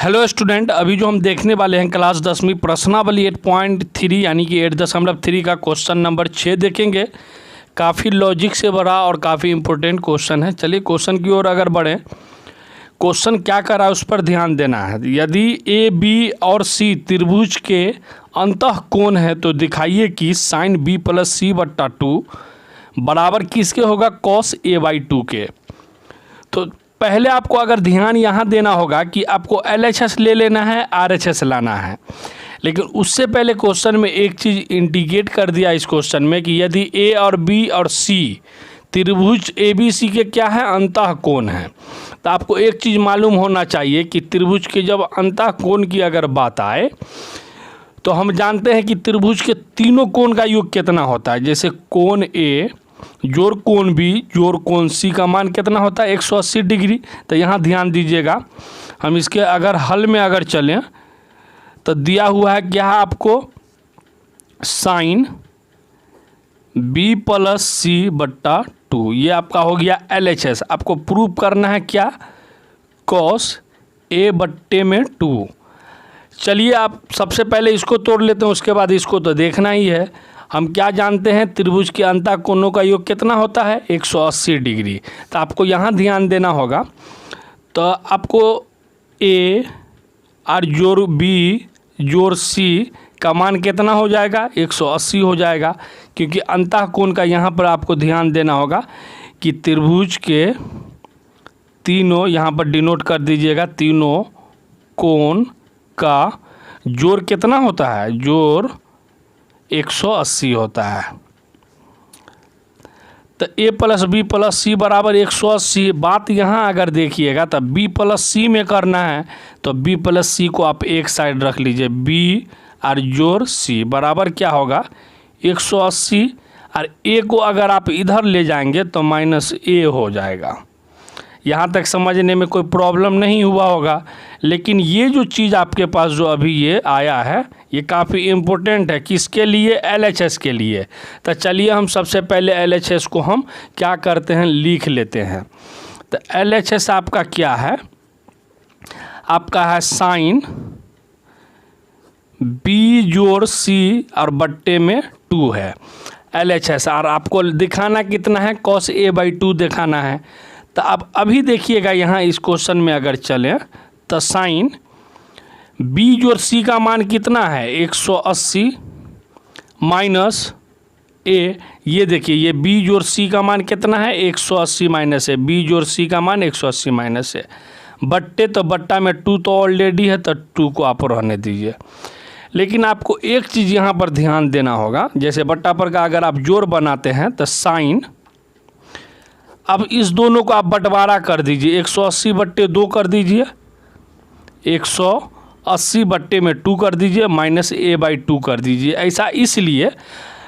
Hello student, अभी जो हम देखने वाले हैं क्लास 10वीं प्रश्नावली 8.3 यानी कि 8.3 का क्वेश्चन नंबर 6 देखेंगे। काफ़ी लॉजिक से भरा और काफ़ी इम्पोर्टेंट क्वेश्चन है। चलिए क्वेश्चन की ओर अगर बढ़ें, क्वेश्चन क्या कर रहा है उस पर ध्यान देना है। यदि ए बी और सी त्रिभुज के अंतः कोण है तो दिखाइए कि साइन बी प्लस सी बट्टा 2 बराबर किसके होगा, कॉस ए बाई 2 के। तो पहले आपको अगर ध्यान यहाँ देना होगा कि आपको LHS ले लेना है, RHS लाना है। लेकिन उससे पहले क्वेश्चन में एक चीज़ इंडिकेट कर दिया इस क्वेश्चन में कि यदि A और B और C त्रिभुज ABC के क्या है, अंतः कोण है। तो आपको एक चीज़ मालूम होना चाहिए कि त्रिभुज के जब अंतः कोण की अगर बात आए तो हम जानते हैं कि त्रिभुज के तीनों कोण का योग कितना होता है। जैसे कोण A जोड़ कोण बी जोड़ कोण सी का मान कितना होता है, 180 डिग्री। तो यहाँ ध्यान दीजिएगा, हम इसके अगर हल में अगर चलें तो दिया हुआ है क्या है आपको, साइन बी प्लस सी बट्टा 2, ये आपका हो गया LHS। आपको प्रूव करना है क्या, कॉस ए बट्टे में 2। चलिए आप सबसे पहले इसको तोड़ लेते हैं, उसके बाद इसको तो देखना ही है। हम क्या जानते हैं, त्रिभुज के अंतः कोणों का योग कितना होता है, 180 डिग्री। तो आपको यहाँ ध्यान देना होगा। तो आपको ए और जोड़ बी जोड़ सी का मान कितना हो जाएगा, 180 हो जाएगा। क्योंकि अंतः कोण का यहाँ पर आपको ध्यान देना होगा कि त्रिभुज के तीनों, यहाँ पर डिनोट कर दीजिएगा, तीनों कोण का जोड़ कितना होता है, जोड़ 180 होता है। तो a प्लस बी प्लस सी बराबर 180। बात यहाँ अगर देखिएगा तो b प्लस सी में करना है तो b प्लस सी को आप एक साइड रख लीजिए, b और जोड़ c बराबर क्या होगा, 180। और a को अगर आप इधर ले जाएंगे तो माइनस a हो जाएगा। यहाँ तक समझने में कोई प्रॉब्लम नहीं हुआ होगा। लेकिन ये जो चीज़ आपके पास जो अभी ये आया है ये काफ़ी इम्पोर्टेंट है, किसके लिए, LHS के लिए। तो चलिए हम सबसे पहले LHS को हम क्या करते हैं, लिख लेते हैं। तो LHS आपका क्या है, आपका है साइन B जोड़ C और बट्टे में 2 है LHS। और आपको दिखाना कितना है, कॉस A बाई 2 दिखाना है। तो अब अभी देखिएगा यहाँ इस क्वेश्चन में अगर चलें तो साइन B जोड़ C का मान कितना है, 180 माइनस A। ये देखिए ये B जोड़ C का मान कितना है, 180 माइनस है, B जोड़ C का मान 180 माइनस है, बट्टे तो बट्टा में 2 तो ऑलरेडी है तो 2 को आप रहने दीजिए। लेकिन आपको एक चीज़ यहाँ पर ध्यान देना होगा, जैसे बट्टा पर का अगर आप जोड़ बनाते हैं तो साइन, अब इस दोनों को आप बंटवारा कर दीजिए, 180 बट्टे 2 कर दीजिए, 180 बट्टे में 2 कर दीजिए, माइनस a बाई 2 कर दीजिए। ऐसा इसलिए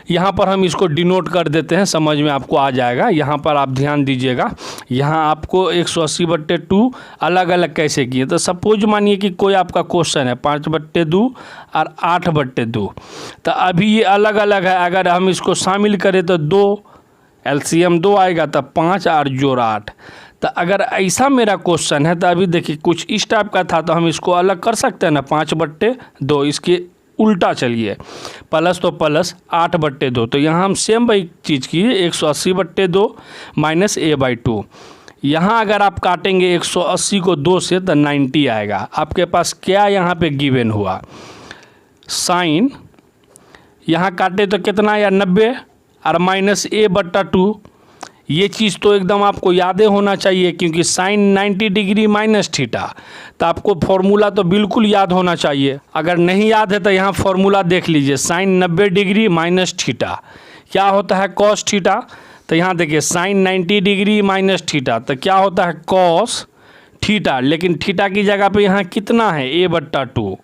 यहाँ पर हम इसको डिनोट कर देते हैं, समझ में आपको आ जाएगा। यहाँ पर आप ध्यान दीजिएगा, यहाँ आपको 180 बट्टे 2 अलग अलग कैसे किए। तो सपोज मानिए कि कोई आपका क्वेश्चन है 5 बट्टे 2 और 8 बट्टे 2, तो अभी ये अलग अलग है। अगर हम इसको शामिल करें तो 2 LCM 2 आएगा, तब 5 और जोड़ 8। तो अगर ऐसा मेरा क्वेश्चन है तो अभी देखिए कुछ इस टाइप का था तो हम इसको अलग कर सकते हैं ना, 5 बट्टे 2, इसके उल्टा चलिए, प्लस तो प्लस 8 बट्टे 2। तो यहाँ हम सेम वही चीज़ की, 180 बट्टे 2 माइनस a बाई 2। यहाँ अगर आप काटेंगे 180 को 2 से तो 90 आएगा। आपके पास क्या यहाँ पे गिवन हुआ, साइन यहाँ काटे तो कितना या 90 और माइनस a बट्टा 2। ये चीज़ तो एकदम आपको याद होना चाहिए, क्योंकि साइन 90 डिग्री माइनस थीटा। तो आपको फॉर्मूला तो बिल्कुल याद होना चाहिए। अगर नहीं याद है तो यहाँ फॉर्मूला देख लीजिए, साइन 90 डिग्री माइनस थीटा क्या होता है, कॉस थीटा। तो यहाँ देखिए साइन 90 डिग्री माइनस थीटा तो क्या होता है, कॉस थीटा। लेकिन थीटा की जगह पे यहाँ कितना है, a बट्टा 2,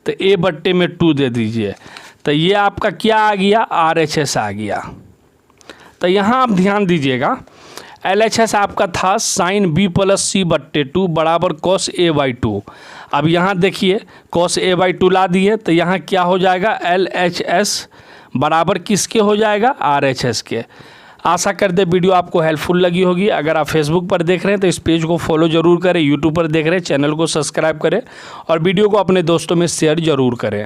तो a बट्टे में 2 दे दीजिए। तो ये आपका क्या आ गया, RHS आ गया। तो यहाँ आप ध्यान दीजिएगा, LHS आपका था साइन B प्लस सी बट्टे 2 बराबर कॉस A बाई 2। अब यहाँ देखिए कॉस A बाई 2 ला दिए तो यहाँ क्या हो जाएगा, LHS बराबर किसके हो जाएगा, RHS के। आशा करते वीडियो आपको हेल्पफुल लगी होगी। अगर आप फेसबुक पर देख रहे हैं तो इस पेज को फॉलो ज़रूर करें, यूट्यूब पर देख रहे हैं चैनल को सब्सक्राइब करें और वीडियो को अपने दोस्तों में शेयर ज़रूर करें।